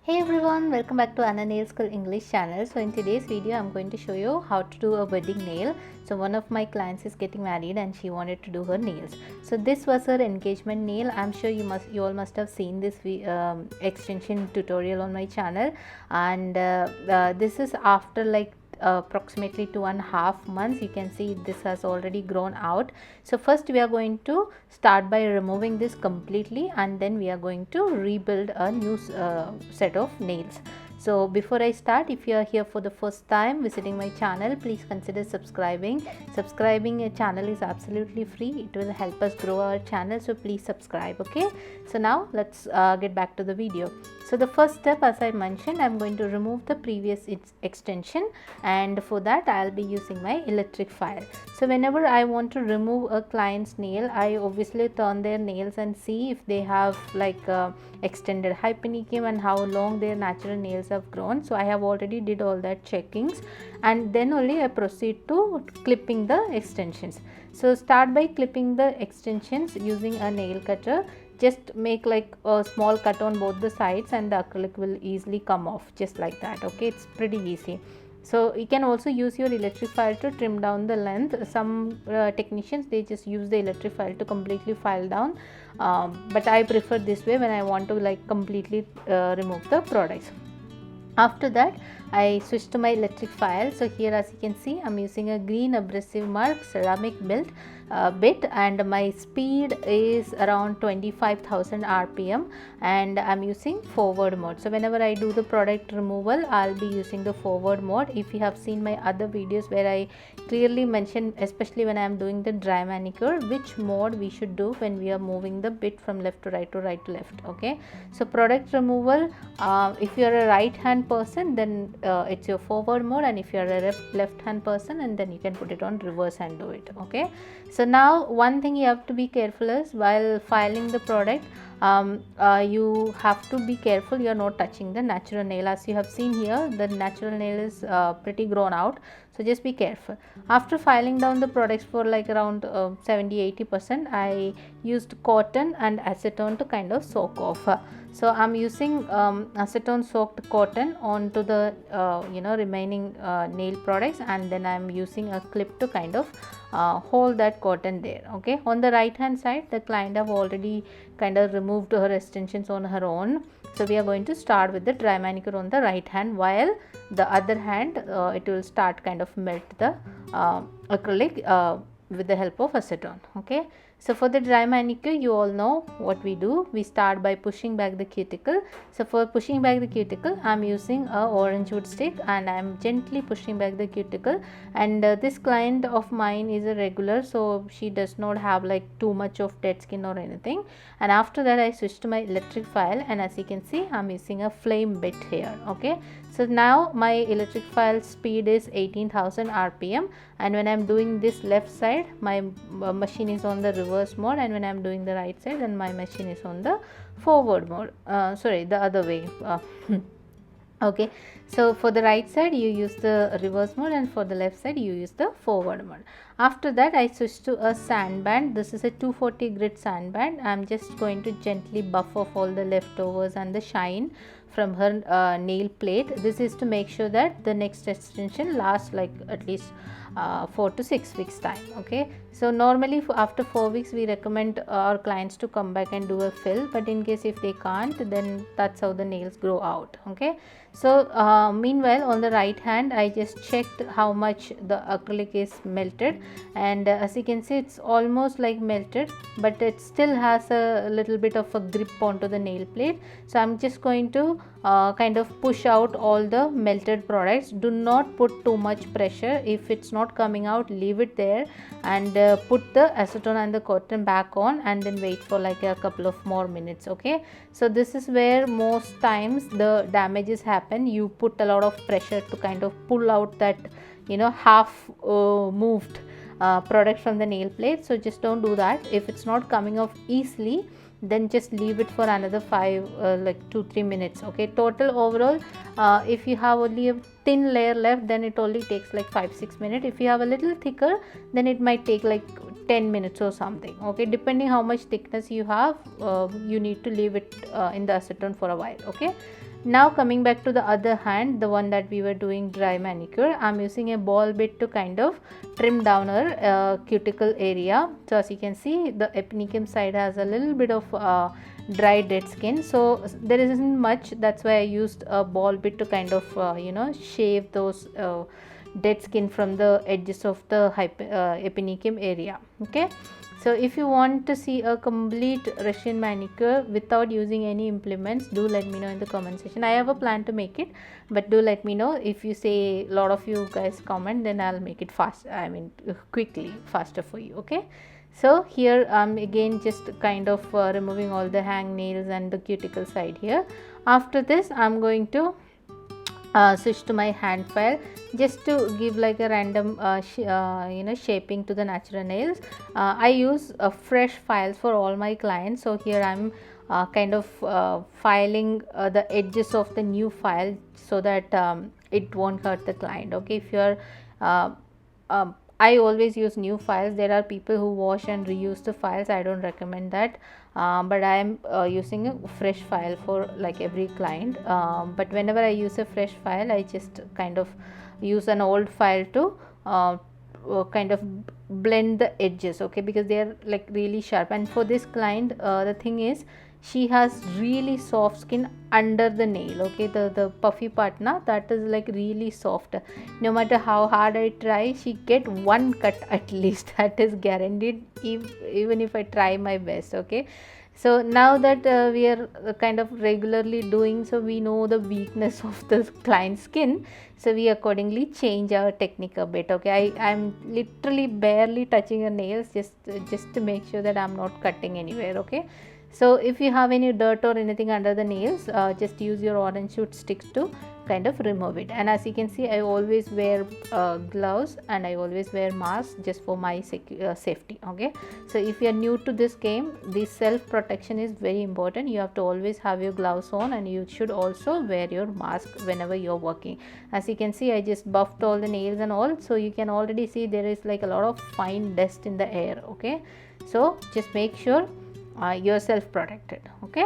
Hey everyone, welcome back to Anna Nail School English channel. So in today's video I'm going to show you how to do a wedding nail. So one of my clients is getting married and she wanted to do her nails. So this was her engagement nail. I'm sure you all must have seen this extension tutorial on my channel, and this is after like approximately 2.5 months. You can see this has already grown out. So first we are going to start by removing this completely, and then we are going to rebuild a new set of nails. So before I start, if you are here for the first time visiting my channel, please consider subscribing. Subscribing a channel is absolutely free. It will help us grow our channel, so please subscribe. Okay, so now let's get back to the video. So the first step, as I mentioned, I'm going to remove the previous extension, and for that I'll be using my electric file. So whenever I want to remove a client's nail, I obviously turn their nails and see if they have like extended hypenicum and how long their natural nails have grown. So I have already did all that checkings, and then only I proceed to clipping the extensions. So start by clipping the extensions using a nail cutter. Just make like a small cut on both the sides and the acrylic will easily come off just like that. Okay, it's pretty easy. So you can also use your electric file to trim down the length. Some technicians, they just use the electric file to completely file down, but I prefer this way when I want to like completely remove the products. After that I switch to my electric file. So here, as you can see, I'm using a green abrasive mark ceramic bit, and my speed is around 25,000 rpm, and I'm using forward mode. So whenever I do the product removal, I'll be using the forward mode. If you have seen my other videos where I clearly mention, especially when I'm doing the dry manicure, which mode we should do when we are moving the bit from left to right to right to left. Okay, so product removal, if you are a right hand person, then it's your forward mode, and if you are a left hand person, and then you can put it on reverse and do it. Okay, so now one thing you have to be careful is while filing the product, you have to be careful you are not touching the natural nail. As you have seen here, the natural nail is pretty grown out, so just be careful. After filing down the products for like around 70-80%, I used cotton and acetone to kind of soak off. So I'm using acetone soaked cotton onto the remaining nail products, and then I'm using a clip to kind of hold that cotton there. Okay, on the right hand side, the client have already kind of removed her extensions on her own. So we are going to start with the dry manicure on the right hand, while the other hand it will start kind of melt the acrylic with the help of acetone. Okay, so for the dry manicure, you all know what we do. We start by pushing back the cuticle. So for pushing back the cuticle, I'm using a orange wood stick, and I'm gently pushing back the cuticle. And this client of mine is a regular, so she does not have like too much of dead skin or anything. And after that, I switch to my electric file, and as you can see, I'm using a flame bit here. Okay, so now my electric file speed is 18,000 rpm, and when I'm doing this left side, my machine is on the reverse mode, and when I'm doing the right side, then my machine is on the forward mode. Sorry, the other way. Okay, so for the right side you use the reverse mode, and for the left side you use the forward mode. After that, I switch to a sand band. This is a 240 grit sand band. I'm just going to gently buff off all the leftovers and the shine from her nail plate. This is to make sure that the next extension lasts like at least 4 to 6 weeks time. Okay, so normally after 4 weeks we recommend our clients to come back and do a fill, but in case if they can't, then that's how the nails grow out. Okay, so meanwhile on the right hand, I just checked how much the acrylic is melted, and as you can see, it's almost like melted, but it still has a little bit of a grip onto the nail plate. So I'm just going to kind of push out all the melted products. Do not put too much pressure. If it's not coming out, leave it there, and put the acetone and the cotton back on, and then wait for like a couple of more minutes. Okay, so this is where most times the damages happen. You put a lot of pressure to kind of pull out that half moved product from the nail plate. So just don't do that. If it's not coming off easily, then just leave it for another 2-3 minutes. Okay, total overall, if you have only a thin layer left, then it only takes like 5-6 minutes. If you have a little thicker, then it might take like 10 minutes or something. Okay, depending how much thickness you have, you need to leave it in the acetone for a while. Okay, Now coming back to the other hand, the one that we were doing dry manicure, I'm using a ball bit to kind of trim down our cuticle area. So as you can see, the epinecum side has a little bit of dry dead skin, so there isn't much. That's why I used a ball bit to kind of shave those dead skin from the edges of the epinecum area. Okay, so if you want to see a complete Russian manicure without using any implements, do let me know in the comment section. I have a plan to make it, but do let me know. If you say, a lot of you guys comment, then I'll make it fast, I mean quickly, faster for you. Okay, so here I'm again just kind of removing all the hang nails and the cuticle side here. After this, I'm going to switch to my hand file just to give like a random shaping to the natural nails. I use fresh files for all my clients, so here I'm kind of filing the edges of the new file so that it won't hurt the client. Okay, if you're I always use new files. There are people who wash and reuse the files. I don't recommend that, but I am using a fresh file for like every client. But whenever I use a fresh file, I just kind of use an old file to kind of blend the edges. Okay, because they are like really sharp. And for this client, the thing is, she has really soft skin under the nail. Okay, the puffy part na, that is like really soft. No matter how hard I try, she get one cut at least. That is guaranteed, even if I try my best. Okay, so now that we are kind of regularly doing, so we know the weakness of the client's skin, so we accordingly change our technique a bit. Okay, I'm literally barely touching her nails just to make sure that I'm not cutting anywhere. Okay, so if you have any dirt or anything under the nails, just use your orange shoot sticks to kind of remove it. And as you can see, I always wear gloves and I always wear masks just for my safety. Okay, so if you are new to this game, this self protection is very important. You have to always have your gloves on, and you should also wear your mask whenever you're working. As you can see, I just buffed all the nails and all, so you can already see there is like a lot of fine dust in the air. Okay, so just make sure you're self protected. Okay,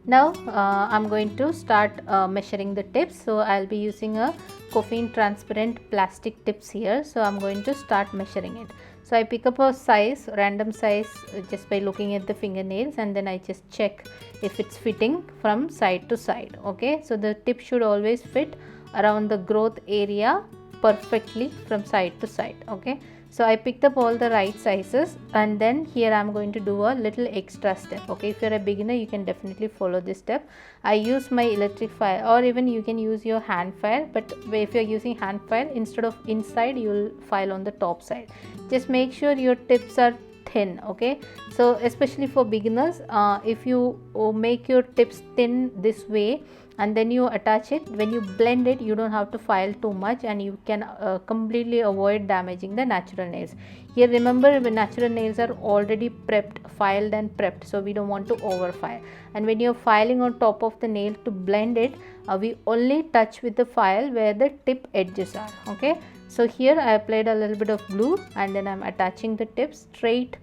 now I'm going to start measuring the tips. So I'll be using a coffin transparent plastic tips here. So I'm going to start measuring it. So I pick up a size, random size, just by looking at the fingernails, and then I just check if it's fitting from side to side. Okay, so the tip should always fit around the growth area perfectly from side to side. Okay, so I picked up all the right sizes, and then here I'm going to do a little extra step. Okay, if you're a beginner, you can definitely follow this step. I use my electric file, or even you can use your hand file, but if you're using hand file, instead of inside, you'll file on the top side. Just make sure your tips are thin. Okay, so especially for beginners, if you make your tips thin this way and then you attach it, when you blend it, you don't have to file too much, and you can completely avoid damaging the natural nails. Here remember, the natural nails are already prepped, filed and prepped, so we don't want to over file. And when you're filing on top of the nail to blend it, we only touch with the file where the tip edges are. Okay, so here I applied a little bit of glue, and then I'm attaching the tip straight.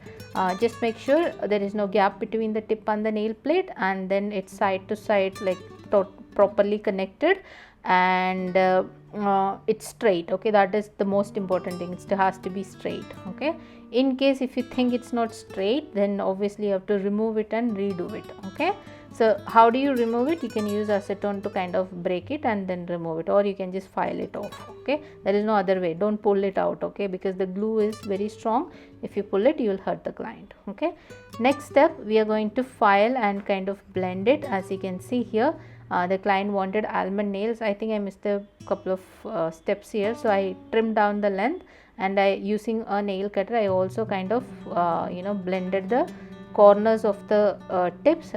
Just make sure there is no gap between the tip and the nail plate, and then it's side to side, like properly connected, and it's straight. Okay, that is the most important thing. It has to be straight. Okay, in case if you think it's not straight, then obviously you have to remove it and redo it. Okay, so how do you remove it? You can use acetone to kind of break it and then remove it, or you can just file it off. Okay, there is no other way. Don't pull it out. Okay, because the glue is very strong. If you pull it, you will hurt the client. Okay, next step, we are going to file and kind of blend it. As you can see here, the client wanted almond nails. I think I missed a couple of steps here, so I trimmed down the length, and I, using a nail cutter, I also kind of blended the corners of the tips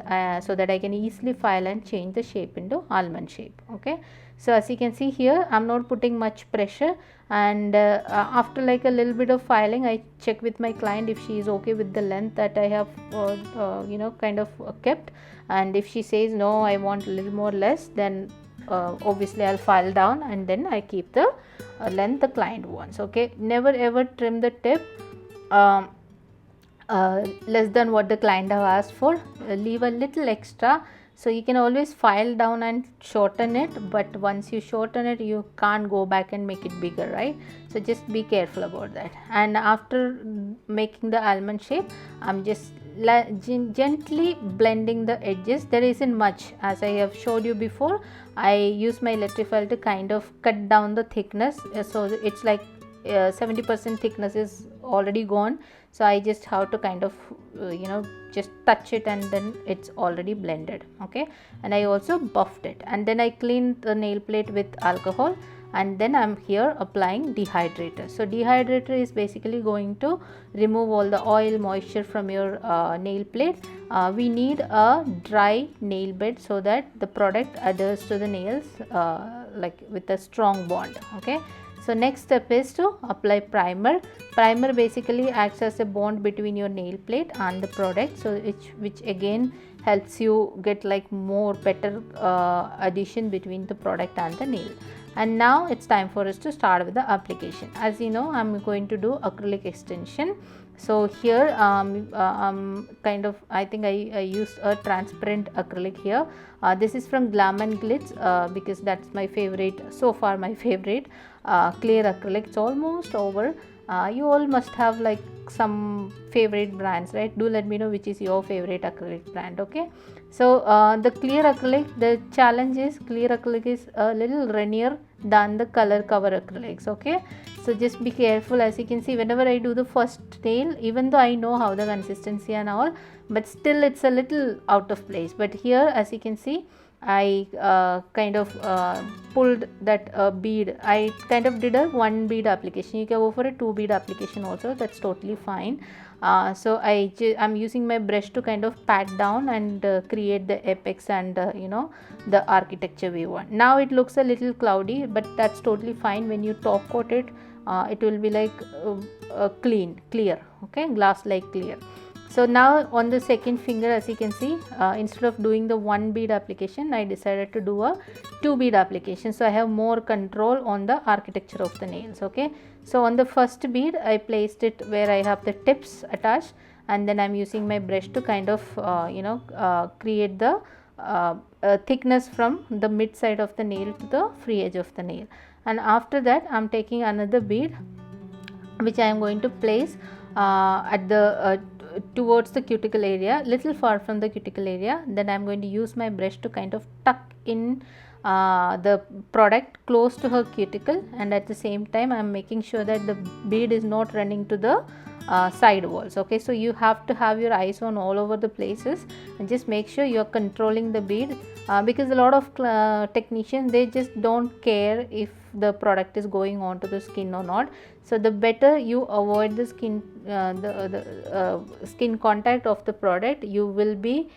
so that I can easily file and change the shape into almond shape. Okay, so as you can see here, I'm not putting much pressure, and after like a little bit of filing, I check with my client if she is okay with the length that I have kind of kept, and if she says no, I want a little more less, then obviously I'll file down, and then I keep the length the client wants. Okay, never ever trim the tip less than what the client have asked for. Leave a little extra, So you can always file down and shorten it, but once you shorten it you can't go back and make it bigger, right? So just be careful about that. And after making the almond shape, I'm just gently blending the edges. There isn't much, as I have showed you before. I use my electrifier to kind of cut down the thickness, so it's like 70% thickness is already gone. So I just have to kind of just touch it and then it's already blended. Okay, and I also buffed it, and then I cleaned the nail plate with alcohol, and then I'm here applying dehydrator. So dehydrator is basically going to remove all the oil, moisture from your nail plate. We need a dry nail bed so that the product adheres to the nails like with a strong bond. Okay, so next step is to apply primer. Primer basically acts as a bond between your nail plate and the product, so which again helps you get like more better adhesion between the product and the nail. And now it's time for us to start with the application. As you know, I'm going to do acrylic extension. So here I think I used a transparent acrylic here. This is from Glam and Glitz because that's my favorite, so far my favorite clear acrylic. It's almost over. You all must have like some favorite brands, right? Do let me know which is your favorite acrylic brand. Okay, so the clear acrylic, the challenge is clear acrylic is a little rainier than the color cover acrylics. Okay, so just be careful. As you can see, whenever I do the first nail, even though I know how the consistency and all, but still it's a little out of place. But here, as you can see, I kind of pulled that bead. I kind of did a 1 bead application. You can go for a 2 bead application also, that's totally fine. So I'm using my brush to kind of pat down and create the apex and the architecture we want. Now it looks a little cloudy, but that's totally fine. When you top coat it, it will be like clear, okay, glass like clear. So now on the second finger, as you can see, instead of doing the 1 bead application, I decided to do a 2 bead application. So I have more control on the architecture of the nails. Okay, so on the first bead, I placed it where I have the tips attached, and then I'm using my brush to kind of create the thickness from the mid side of the nail to the free edge of the nail. And after that, I'm taking another bead which I am going to place at the towards the cuticle area, little far from the cuticle area. Then I am going to use my brush to kind of tuck in the product close to her cuticle, and at the same time I am making sure that the bead is not running to the side walls. Okay, so you have to have your eyes on all over the places and just make sure you are controlling the bead because a lot of technicians, they just don't care if the product is going on to the skin or not. So the better you avoid the skin skin contact of the product, you will be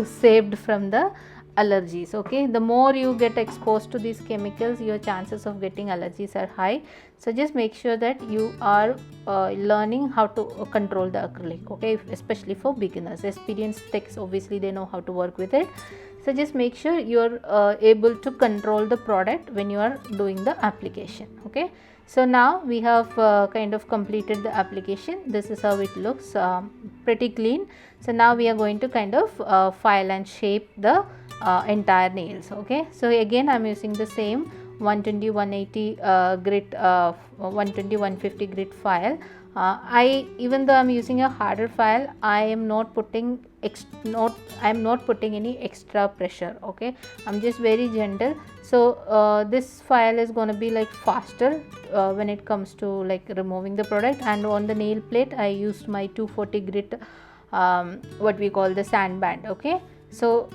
saved from the allergies. Okay, the more you get exposed to these chemicals, your chances of getting allergies are high. So just make sure that you are learning how to control the acrylic. Okay, especially for beginners. Experienced techs, obviously they know how to work with it. So just make sure you're able to control the product when you are doing the application. Okay, so now we have kind of completed the application. This is how it looks, pretty clean. So now we are going to kind of file and shape the entire nails. Okay, so again I'm using the same 120 180 grit 120 150 grit file. Even though I'm using a harder file, I am not putting any extra pressure. Okay, I'm just very gentle. So this file is going to be like faster when it comes to like removing the product. And on the nail plate, I used my 240 grit what we call the sand band. Okay, so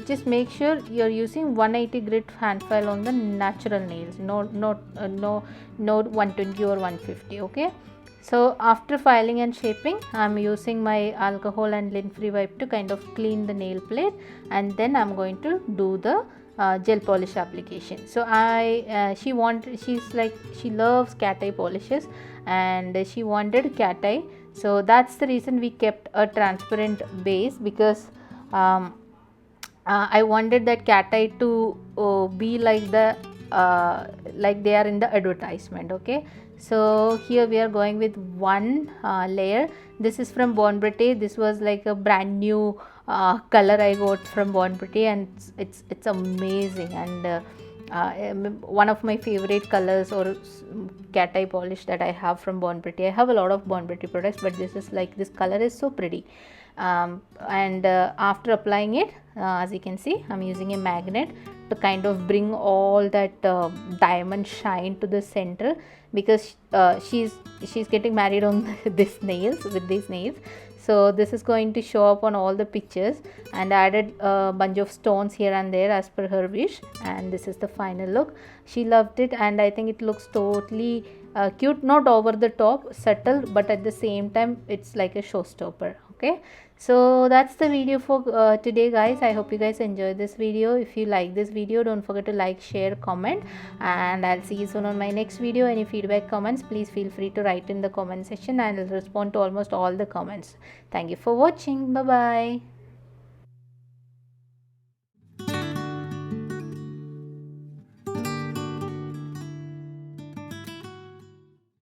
just make sure you're using 180 grit hand file on the natural nails, no 120 or 150. Okay, so after filing and shaping, I'm using my alcohol and lint free wipe to kind of clean the nail plate, and then I'm going to do the gel polish application. So she loves cat eye polishes, and she wanted cat eye. So that's the reason we kept a transparent base, because I wanted that cat eye to be like the like they are in the advertisement. Okay, so here we are going with one layer. This is from Bon Brete. This was like a brand new color I got from Born Pretty, and it's amazing. And one of my favorite colors or cat eye polish that I have from Born Pretty. I have a lot of Born Pretty products, but this is like, this color is so pretty. And after applying it, as you can see, I'm using a magnet to kind of bring all that diamond shine to the center, because she's getting married on this nails, with these nails. So this is going to show up on all the pictures, and added a bunch of stones here and there as per her wish. And this is the final look. She loved it, and I think it looks totally cute, not over the top, subtle, but at the same time it's like a showstopper. Okay, so that's the video for today, guys. I hope you guys enjoyed this video. If you like this video, don't forget to like, share, comment, and I'll see you soon on my next video. Any feedback, comments, please feel free to write in the comment section, and I'll respond to almost all the comments. Thank you for watching. Bye bye.